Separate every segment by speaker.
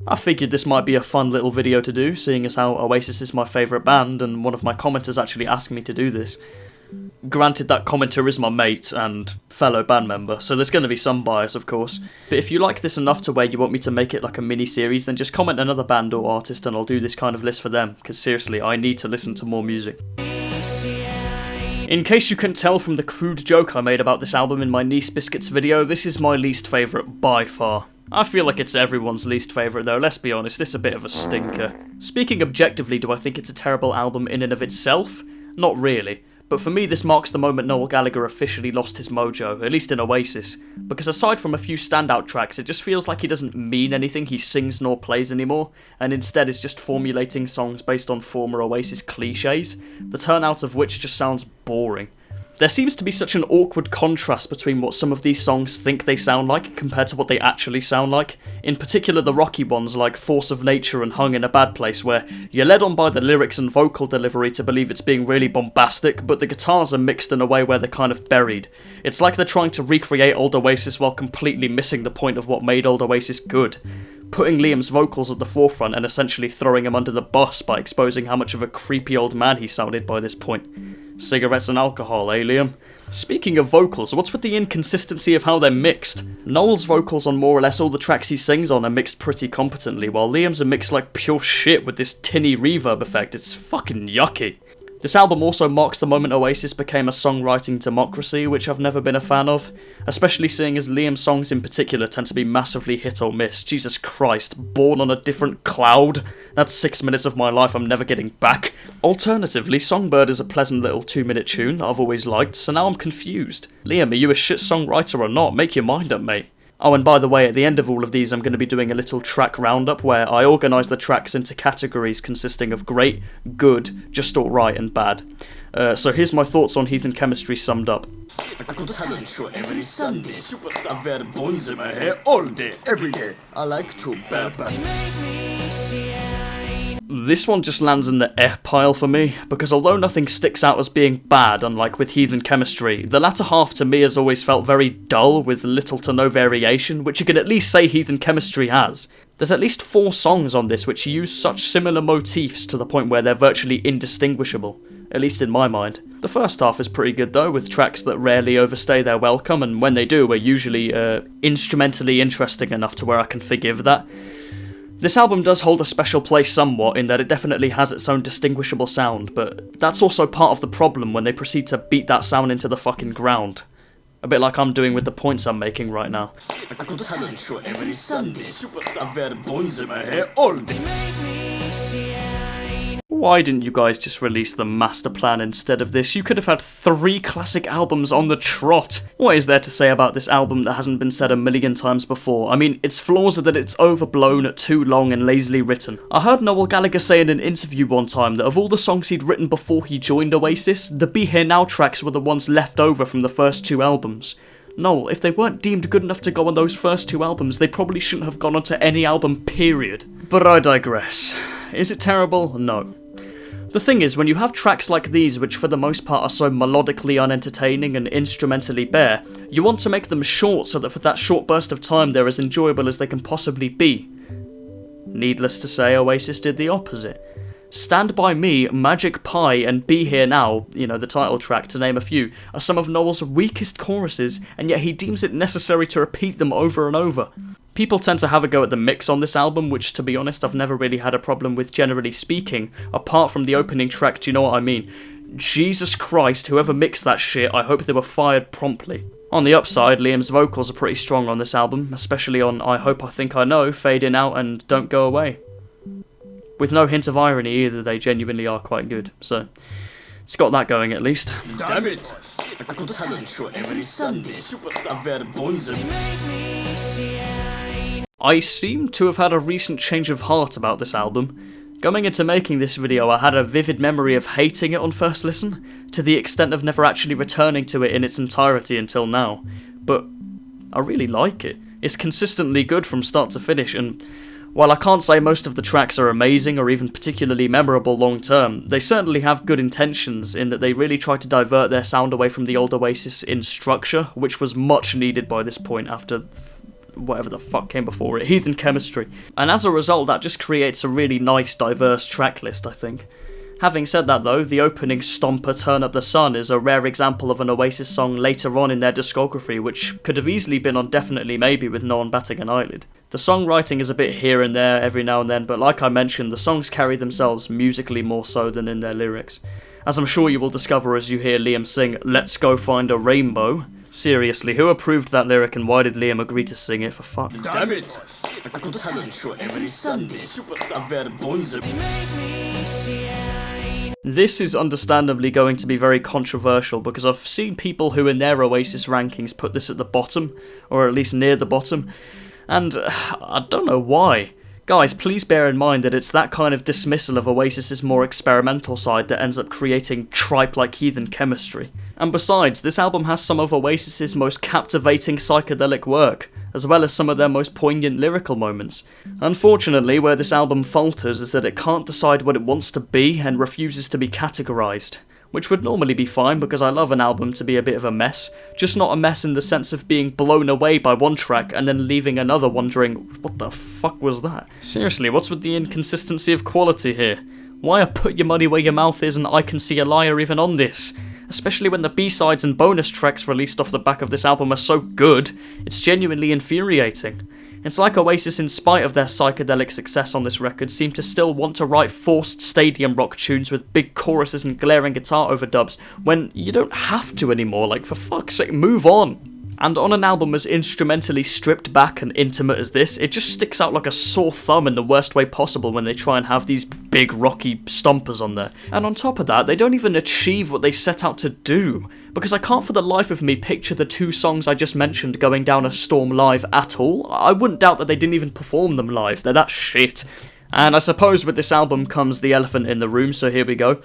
Speaker 1: I figured this might be a fun little video to do, seeing as how Oasis is my favourite band, and one of my commenters actually asked me to do this. Granted, that commenter is my mate and fellow band member, so there's going to be some bias, of course. But if you like this enough to where you want me to make it like a mini-series, then just comment another band or artist and I'll do this kind of list for them, because seriously, I need to listen to more music. In case you couldn't tell from the crude joke I made about this album in my Nice Biscuits video, this is my least favourite by far. I feel like it's everyone's least favourite though, let's be honest, it's a bit of a stinker. Speaking objectively, do I think it's a terrible album in and of itself? Not really. But for me, this marks the moment Noel Gallagher officially lost his mojo, at least in Oasis, because aside from a few standout tracks, it just feels like he doesn't mean anything he sings nor plays anymore, and instead is just formulating songs based on former Oasis cliches, the turnout of which just sounds boring. There seems to be such an awkward contrast between what some of these songs think they sound like compared to what they actually sound like, in particular the rocky ones like Force of Nature and Hung in a Bad Place, where you're led on by the lyrics and vocal delivery to believe it's being really bombastic, but the guitars are mixed in a way where they're kind of buried. It's like they're trying to recreate old Oasis while completely missing the point of what made old Oasis good. Putting Liam's vocals at the forefront and essentially throwing him under the bus by exposing how much of a creepy old man he sounded by this point. Cigarettes and alcohol, eh, Liam? Speaking of vocals, what's with the inconsistency of how they're mixed? Noel's vocals on more or less all the tracks he sings on are mixed pretty competently, while Liam's are mixed like pure shit with this tinny reverb effect. It's fucking yucky. This album also marks the moment Oasis became a songwriting democracy, which I've never been a fan of, especially seeing as Liam's songs in particular tend to be massively hit or miss. Jesus Christ, Born on a Different Cloud? That's 6 minutes of my life I'm never getting back. Alternatively, Songbird is a pleasant little 2-minute tune that I've always liked, so now I'm confused. Liam, are you a shit songwriter or not? Make your mind up, mate. Oh, and by the way, at the end of all of these, I'm going to be doing a little track roundup where I organise the tracks into categories consisting of great, good, just alright, and bad. So here's my thoughts on Heathen Chemistry summed up.
Speaker 2: I go to talent show every Sunday. I wear buns in my hair all day, every day. I like to barber.
Speaker 1: This one just lands in the eh pile for me, because although nothing sticks out as being bad, unlike with Heathen Chemistry, the latter half to me has always felt very dull with little to no variation, which you can at least say Heathen Chemistry has. There's at least 4 songs on this which use such similar motifs to the point where they're virtually indistinguishable, at least in my mind. The first half is pretty good though, with tracks that rarely overstay their welcome, and when they do are usually instrumentally interesting enough to where I can forgive that. This album does hold a special place somewhat in that it definitely has its own distinguishable sound, but that's also part of the problem when they proceed to beat that sound into the fucking ground. A bit like I'm doing with the points I'm making right now.
Speaker 2: I go to talent show every Sunday. I wear buns in my hair all day.
Speaker 1: Why didn't you guys just release the master plan instead of this? You could have had 3 classic albums on the trot. What is there to say about this album that hasn't been said a million times before? I mean, its flaws are that it's overblown, too long, and lazily written. I heard Noel Gallagher say in an interview one time that of all the songs he'd written before he joined Oasis, the Be Here Now tracks were the ones left over from the first 2 albums. Noel, if they weren't deemed good enough to go on those first 2 albums, they probably shouldn't have gone onto any album, period. But I digress. Is it terrible? No. The thing is, when you have tracks like these, which for the most part are so melodically unentertaining and instrumentally bare, you want to make them short so that for that short burst of time they're as enjoyable as they can possibly be. Needless to say, Oasis did the opposite. Stand By Me, Magic Pie, and Be Here Now, the title track to name a few, are some of Noel's weakest choruses, and yet he deems it necessary to repeat them over and over. People tend to have a go at the mix on this album, which, to be honest, I've never really had a problem with generally speaking, apart from the opening track, do you know what I mean? Jesus Christ, whoever mixed that shit, I hope they were fired promptly. On the upside, Liam's vocals are pretty strong on this album, especially on I Hope I Think I Know, Fade In Out, and Don't Go Away. With no hint of irony either, they genuinely are quite good, so it's got that going at least.
Speaker 2: Damn it! I go to talent show every Sunday. I wear buns in
Speaker 1: I seem to have had a recent change of heart about this album. Going into making this video, I had a vivid memory of hating it on first listen, to the extent of never actually returning to it in its entirety until now. But I really like it. It's consistently good from start to finish, and while I can't say most of the tracks are amazing or even particularly memorable long term, they certainly have good intentions in that they really try to divert their sound away from the old Oasis in structure, which was much needed by this point after whatever the fuck came before it, Heathen Chemistry. And as a result, that just creates a really nice, diverse track list, I think. Having said that though, the opening stomper Turn Up the Sun is a rare example of an Oasis song later on in their discography, which could have easily been on Definitely Maybe with no one batting an eyelid. The songwriting is a bit here and there every now and then, but like I mentioned, the songs carry themselves musically more so than in their lyrics. As I'm sure you will discover as you hear Liam sing Let's Go Find a Rainbow. Seriously, who approved that lyric and why did Liam agree to sing it, for fuck?
Speaker 2: Damn it! I go to talent show every Sunday. I wear bones.
Speaker 1: This is understandably going to be very controversial because I've seen people who in their Oasis rankings put this at the bottom, or at least near the bottom, and I don't know why. Guys, please bear in mind that it's that kind of dismissal of Oasis's more experimental side that ends up creating tripe like Heathen Chemistry. And besides, this album has some of Oasis's most captivating psychedelic work, as well as some of their most poignant lyrical moments. Unfortunately, where this album falters is that it can't decide what it wants to be and refuses to be categorised. Which would normally be fine because I love an album to be a bit of a mess, just not a mess in the sense of being blown away by one track and then leaving another wondering, what the fuck was that? Seriously, what's with the inconsistency of quality here? Why are Put Your Money Where Your Mouth Is and I Can See a Liar even on this? Especially when the B-sides and bonus tracks released off the back of this album are so good, it's genuinely infuriating. It's like Oasis, in spite of their psychedelic success on this record, seem to still want to write forced stadium rock tunes with big choruses and glaring guitar overdubs, when you don't have to anymore, like for fuck's sake, move on. And on an album as instrumentally stripped back and intimate as this, it just sticks out like a sore thumb in the worst way possible when they try and have these big rocky stompers on there. And on top of that, they don't even achieve what they set out to do, because I can't for the life of me picture the two songs I just mentioned going down a storm live at all. I wouldn't doubt that they didn't even perform them live, they're that shit. And I suppose with this album comes the elephant in the room, so here we go.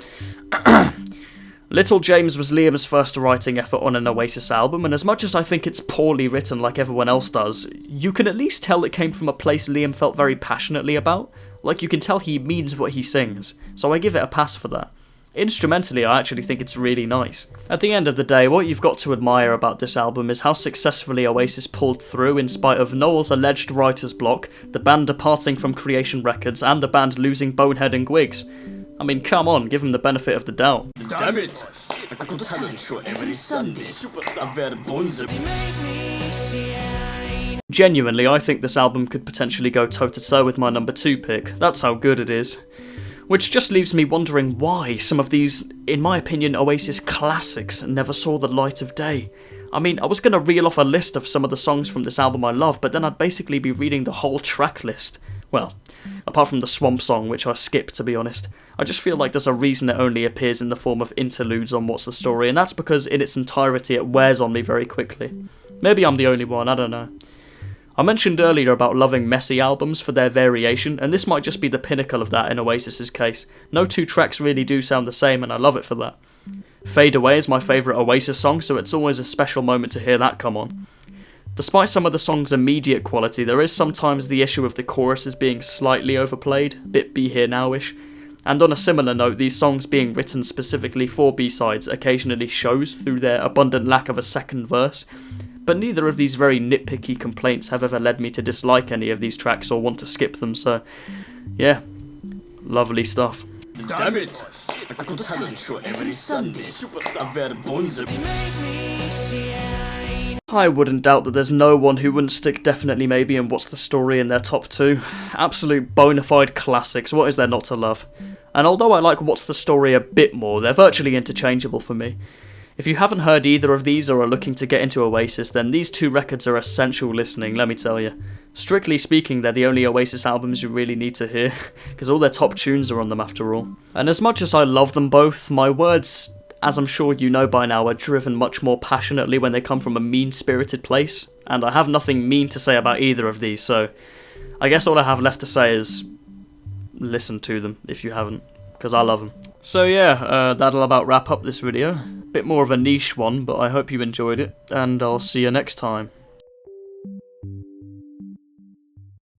Speaker 1: Little James was Liam's first writing effort on an Oasis album, and as much as I think it's poorly written like everyone else does, you can at least tell it came from a place Liam felt very passionately about. Like, you can tell he means what he sings, so I give it a pass for that. Instrumentally, I actually think it's really nice. At the end of the day, what you've got to admire about this album is how successfully Oasis pulled through in spite of Noel's alleged writer's block, the band departing from Creation Records, and the band losing Bonehead and Gwigs. I mean, come on, give him the benefit of the doubt.
Speaker 2: Damn it! I go to talent show every Sunday. I wear bones.
Speaker 1: Genuinely, I think this album could potentially go toe-to-toe with my number 2 pick. That's how good it is. Which just leaves me wondering why some of these, in my opinion, Oasis classics never saw the light of day. I mean, I was going to reel off a list of some of the songs from this album I love, but then I'd basically be reading the whole track list. Well, apart from the Swamp song, which I skipped, to be honest. I just feel like there's a reason it only appears in the form of interludes on What's the Story, and that's because in its entirety it wears on me very quickly. Maybe I'm the only one, I don't know. I mentioned earlier about loving messy albums for their variation, and this might just be the pinnacle of that in Oasis's case. No two tracks really do sound the same, and I love it for that. Fade Away is my favourite Oasis song, so it's always a special moment to hear that come on. Despite some of the song's immediate quality, there is sometimes the issue of the choruses being slightly overplayed, a bit Be Here Now-ish. And on a similar note, these songs being written specifically for B-sides occasionally shows through their abundant lack of a second verse. But neither of these very nitpicky complaints have ever led me to dislike any of these tracks or want to skip them, so yeah, lovely stuff.
Speaker 2: Damn it! I go to talent show every Sunday. I wear bones.
Speaker 1: I wouldn't doubt that there's no one who wouldn't stick Definitely Maybe and What's the Story in their top 2. Absolute bona fide classics, what is there not to love? And although I like What's the Story a bit more, they're virtually interchangeable for me. If you haven't heard either of these or are looking to get into Oasis, then these two records are essential listening, let me tell you. Strictly speaking, they're the only Oasis albums you really need to hear, because all their top tunes are on them after all. And as much as I love them both, my words, as I'm sure you know by now, are driven much more passionately when they come from a mean-spirited place, and I have nothing mean to say about either of these, so I guess all I have left to say is listen to them if you haven't, because I love them. So yeah, that'll about wrap up this video. Bit more of a niche one, but I hope you enjoyed it, and I'll see you next time.